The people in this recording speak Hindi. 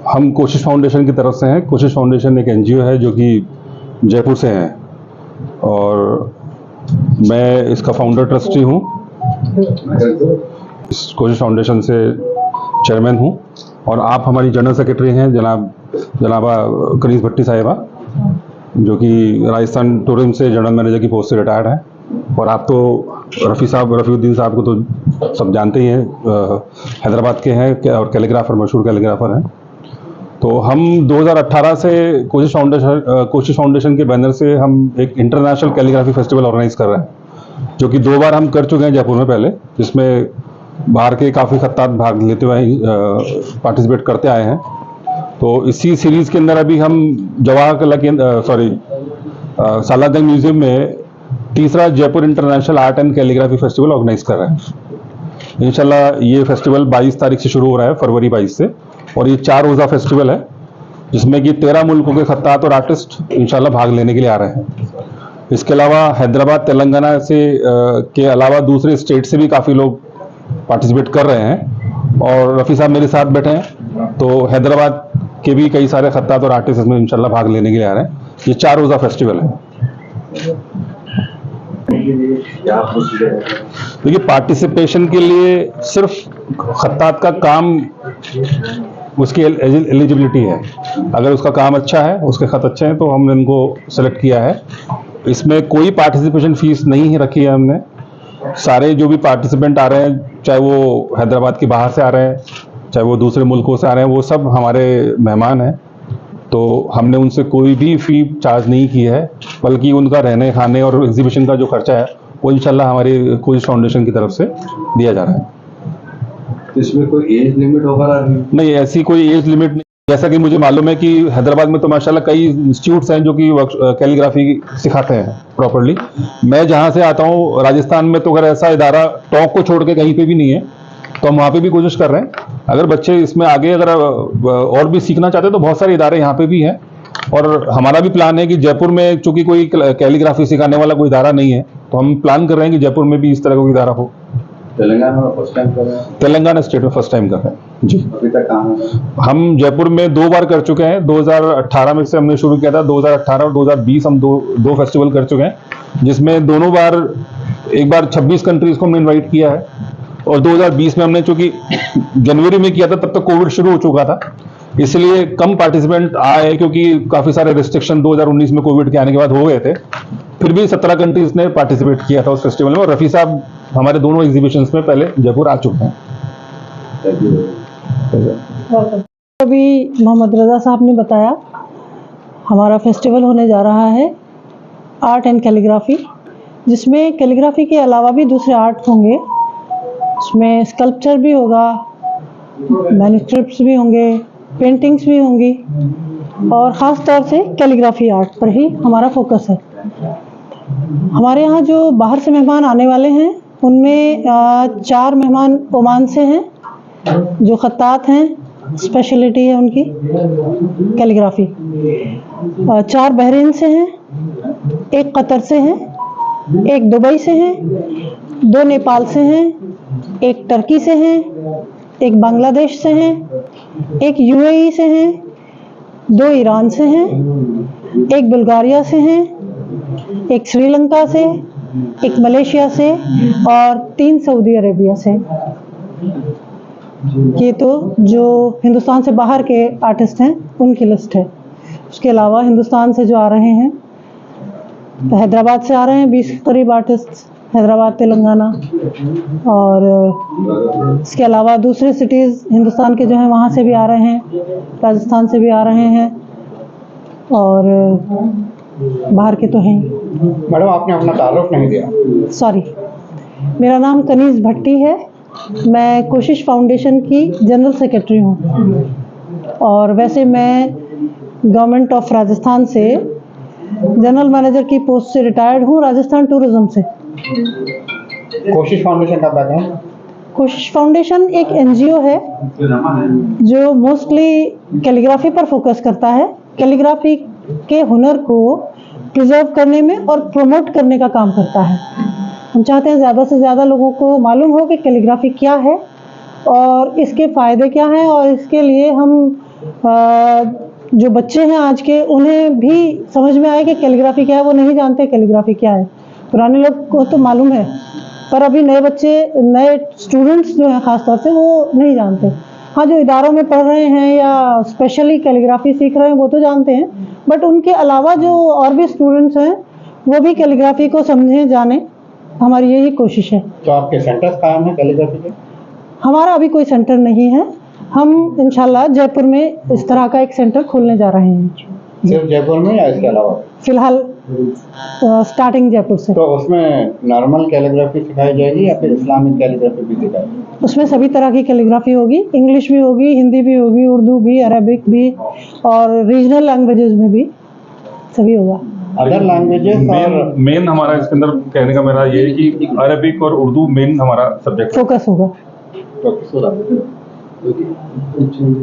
हम कोशिश फाउंडेशन की तरफ से हैं। कोशिश फाउंडेशन एक एनजीओ है जो कि जयपुर से है और मैं इसका फाउंडर ट्रस्टी हूँ। इस कोशिश फाउंडेशन से चेयरमैन हूँ और आप हमारी जनरल सेक्रेटरी हैं जनाबा कनीज़ भट्टी साहिबा, जो कि राजस्थान टूरिज्म से जनरल मैनेजर की पोस्ट से रिटायर्ड है। और आप तो रफ़ीउद्दीन साहब को तो सब जानते ही हैं, हैदराबाद के हैं और कैलीग्राफर, मशहूर कैलीग्राफर हैं। तो हम 2018 से कोशिश फाउंडेशन के बैनर से हम एक इंटरनेशनल कैलीग्राफी फेस्टिवल ऑर्गेनाइज कर रहे हैं, जो कि 2 बार हम कर चुके हैं जयपुर में पहले, जिसमें बाहर के काफ़ी खत्तात भाग लेते हुए पार्टिसिपेट करते आए हैं। तो इसी सीरीज़ के अंदर अभी हम जवाहर कला केंद्र सालारजंग म्यूजियम में तीसरा Jaipur international art and calligraphy festival organize कर रहे हैं। इंशाल्लाह ये फेस्टिवल 22 तारीख से शुरू हो रहा है, फरवरी 22 से, और ये 4 रोज़ा फेस्टिवल है जिसमें कि 13 मुल्कों के खत्तात और आर्टिस्ट इंशाल्लाह भाग लेने के लिए आ रहे हैं। इसके अलावा हैदराबाद, तेलंगाना से के अलावा दूसरे स्टेट से भी काफ़ी लोग पार्टिसिपेट कर रहे हैं और रफ़ी साहब मेरे साथ बैठे हैं, तो हैदराबाद के भी कई सारे खत्तात और आर्टिस्ट इसमें इंशाल्लाह भाग लेने के लिए आ रहे हैं। ये 4 रोज़ा फेस्टिवल है। देखिए, पार्टिसिपेशन के लिए सिर्फ खत्तात का काम, उसकी एलिजिबिलिटी है। अगर उसका काम अच्छा है, उसके खत अच्छे हैं, तो हमने उनको सेलेक्ट किया है। इसमें कोई पार्टिसिपेशन फीस नहीं रखी है हमने। सारे जो भी पार्टिसिपेंट आ रहे हैं, चाहे वो हैदराबाद के बाहर से आ रहे हैं, चाहे वो दूसरे मुल्कों से आ रहे हैं, वो सब हमारे मेहमान हैं। तो हमने उनसे कोई भी फ़ी चार्ज नहीं की है, बल्कि उनका रहने खाने और एग्जीबिशन का जो खर्चा है वो इंशाल्लाह हमारी कोशिश फाउंडेशन की तरफ से दिया जा रहा है। इसमें कोई एज लिमिट होगा? नहीं, ऐसी कोई एज लिमिट नहीं। जैसा कि मुझे मालूम है कि हैदराबाद में तो माशाल्लाह कई इंस्टीट्यूट्स हैं जो कि कैलीग्राफी सिखाते हैं प्रॉपरली। मैं जहाँ से आता हूँ राजस्थान में, तो अगर ऐसा इदारा टोंक को छोड़ के कहीं पे भी नहीं है, तो हम वहाँ पे भी कोशिश कर रहे हैं। अगर बच्चे इसमें आगे अगर और भी सीखना चाहते हैं तो बहुत सारे इदारे यहाँ पे भी हैं। और हमारा भी प्लान है कि जयपुर में, चूंकि कोई कैलीग्राफी सिखाने वाला कोई इदारा नहीं है, तो हम प्लान कर रहे हैं कि जयपुर में भी इस तरह का कोई इदारा हो। तेलंगाना में फर्स्ट टाइम कर रहे हैं? तेलंगाना स्टेट में फर्स्ट टाइम कर रहे हैं जी। अभी तक कहाँ है? हम जयपुर में 2 बार कर चुके हैं। 2018 में से हमने शुरू किया था। 2018 और 2020 हम दो फेस्टिवल कर चुके हैं, जिसमें दोनों बार, एक बार 26 कंट्रीज को हमने इन्वाइट किया है और 2020 में हमने, चूंकि जनवरी में किया था तब तक कोविड शुरू हो चुका था, इसलिए कम पार्टिसिपेंट आए, क्योंकि काफ़ी सारे रिस्ट्रिक्शन 2019 में कोविड के आने के बाद हो गए थे। फिर भी 17 कंट्रीज ने पार्टिसिपेट किया था उस फेस्टिवल में, और रफ़ी साहब हमारे दोनों एग्जीबिशंस में पहले जयपुर आ चुके हैं। अभी मोहम्मद रज़ा साहब ने बताया, हमारा फेस्टिवल होने जा रहा है आर्ट एंड कैलीग्राफी, जिसमें कैलीग्राफी के अलावा भी दूसरे आर्ट होंगे। उसमें स्कल्पचर भी होगा, मैन्युस्क्रिप्ट्स भी होंगे, पेंटिंग्स भी होंगी, और ख़ास तौर से कैलीग्राफी आर्ट पर ही हमारा फोकस है। हमारे यहाँ जो बाहर से मेहमान आने वाले हैं, उनमें 4 मेहमान ओमान से हैं, जो खत्तात हैं, स्पेशलिटी है उनकी कैलीग्राफी। 4 बहरीन से हैं, 1 कतर से हैं, 1 दुबई से हैं, 2 नेपाल से हैं, 1 टर्की से हैं, 1 बांग्लादेश से हैं, 1 यूएई से हैं, 2 ईरान से हैं, 1 बुल्गारिया से हैं, 1 श्रीलंका से, 1 मलेशिया से और 3 सऊदी अरेबिया से। ये तो जो हिंदुस्तान से बाहर के आर्टिस्ट हैं उनकी लिस्ट है। उसके अलावा हिंदुस्तान से जो आ रहे हैं, तो हैदराबाद से आ रहे हैं 20 के करीब आर्टिस्ट, हैदराबाद, तेलंगाना, और इसके अलावा दूसरे सिटीज़ हिंदुस्तान के जो हैं वहाँ से भी आ रहे हैं, राजस्थान से भी आ रहे हैं, और बाहर के तो हैं। मैडम, आपने अपना तारुफ नहीं दिया। सॉरी, मेरा नाम कनीज़ भट्टी है। मैं कोशिश फाउंडेशन की जनरल सेक्रेटरी हूँ, और वैसे मैं गवर्नमेंट ऑफ राजस्थान से जनरल मैनेजर की पोस्ट से रिटायर्ड हूँ, राजस्थान टूरिज्म से। कोशिश फाउंडेशन का बैकग्राउंड? कोशिश फाउंडेशन एक एनजीओ है जो मोस्टली कैलीग्राफी पर फोकस करता है। कैलीग्राफी के हुनर को प्रिजर्व करने में और प्रमोट करने का काम करता है। हम चाहते हैं ज़्यादा से ज़्यादा लोगों को मालूम हो कि कैलीग्राफी क्या है और इसके फ़ायदे क्या हैं, और इसके लिए हम जो बच्चे हैं आज के, उन्हें भी समझ में आए कि कैलीग्राफी क्या है। वो नहीं जानते कैलीग्राफी क्या है, पुराने लोग को तो मालूम है, पर अभी नए बच्चे, नए स्टूडेंट्स जो हैं ख़ास तौर से, वो नहीं जानते। हाँ, जो इदारों में पढ़ रहे हैं या स्पेशली कैलीग्राफी सीख रहे हैं वो तो जानते हैं, बट उनके अलावा जो और भी स्टूडेंट्स हैं वो भी कैलीग्राफी को समझें, जानें। हमारी यही कोशिश है। तो आपके सेंटर्स कायम है कैलीग्राफी के? हमारा अभी कोई सेंटर नहीं है। हम इंशाल्लाह जयपुर में इस तरह का एक सेंटर खोलने जा रहे हैं। सिर्फ जयपुर में या इसके अलावा? फिलहाल स्टार्टिंग जयपुर से। तो उसमें नॉर्मल कैलीग्राफी सिखाई जाएगी या फिर इस्लामिक कैलीग्राफी भी सिखाएगी? उसमें सभी तरह की कैलीग्राफी होगी, इंग्लिश भी होगी, हिंदी भी होगी, उर्दू भी, अरबिक भी, और रीजनल लैंग्वेजेस में भी सभी होगा। अदर लैंग्वेजेस और मेन हमारा इसके अंदर कहने का मेरा ये है कि अरबिक और उर्दू मेन हमारा सब्जेक्ट फोकस होगा। तो